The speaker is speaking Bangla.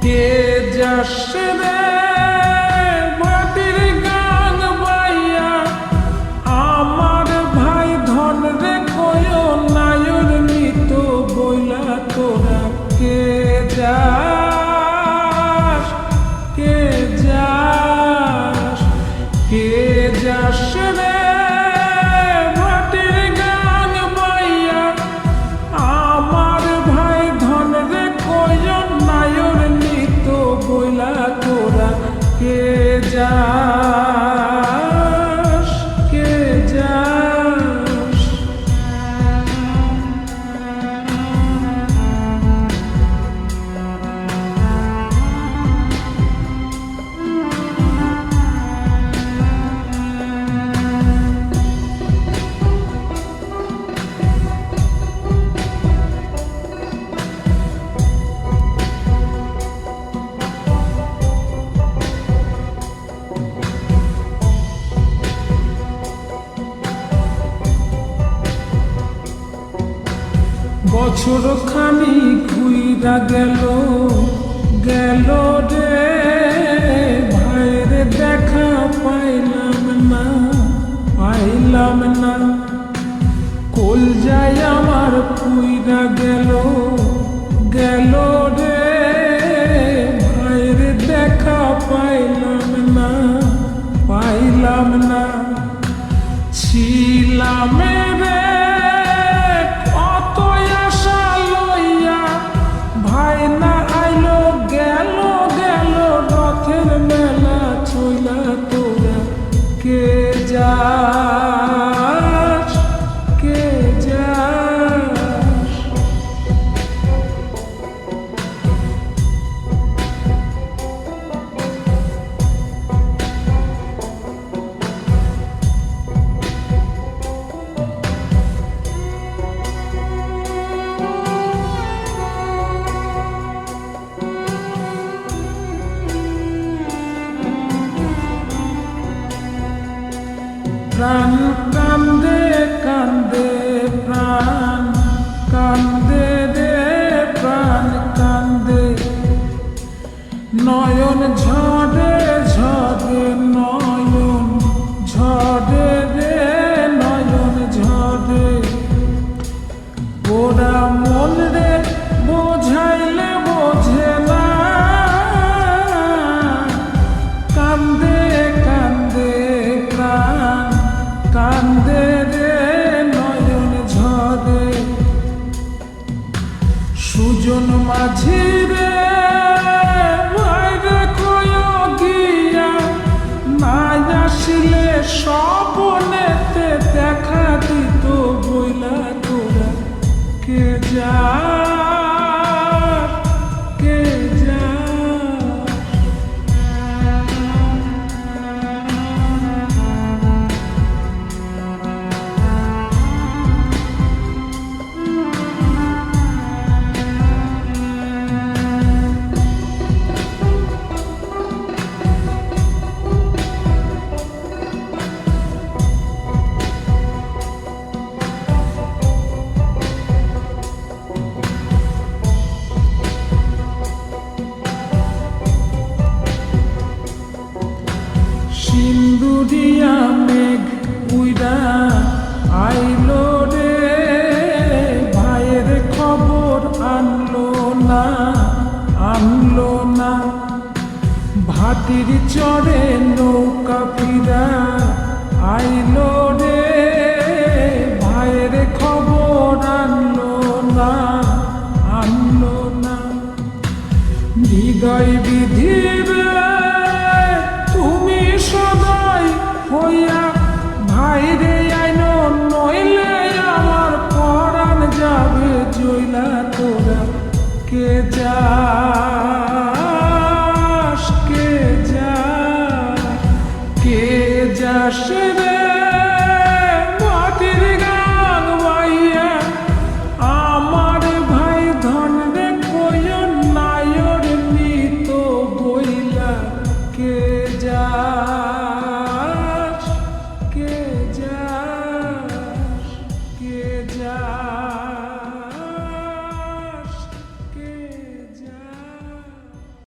কে যাচ্ছে রে মাটির গান বাইয়া, আমার ভাই ধন রে কয় নায়র নিত বইলা তোরা কে যাস, কে যাস, কে যাচ্ছে রে মাটির গান বাইয়া, আমার ভাই ধন রে কয় নায়র নিত বইলা তোরা কে যাস, কে যাস। বছর খানি ঘুইরা গেল গেল রে, ভাইরে দেখা পাইলাম না, পাইলাম না। কোল যায় আমার পুইরা গেল গেল রে, ভাইরে দেখা পাইলাম না, পাইলাম না। ছিলাম রে ভাই না আইলো গেল গেল, রথের মেলা চইলা তোরা কে যাস, কে যাস। প্রাণ কান্দে কান্দে, প্রাণ কান্দে রে, প্রাণ কান্দে। নয়ন ঝরে ঝরে, নয়ন ঝরে রে, নয়ন ঝরে। ওরা মন রে বোঝাইলে বোঝে না, কান্দে কান্দে প্রাণ কান্দে রে, নয়ন ঝরে। সুজন মাঝি রে ভাইরে কয় গিয়া, না আসিলে স্বপনেতে দেখা দিত বইলা তোরা কে যাস, কে যাস। সিন্দুরিয়া মেঘ উইরা আইলো রে, ভাইয়ের খবর আনলো না, আনলো না। ভাটির চড়ে নৌকা ফিরা আইলো রে, ভাইয়ের খবর আনলো না, আনলো না। হৃদয় বিধির তুমি সদয় হইয়া ভাইরে আইনো, নইলে আমার পরাণ যাবে জইলা তোরা কে যাস, কে যাস, কে যাস রে মাটির গান বাইয়া, আমার ভাই ধন রে কয় নায়র নিত বইলা কে যাস।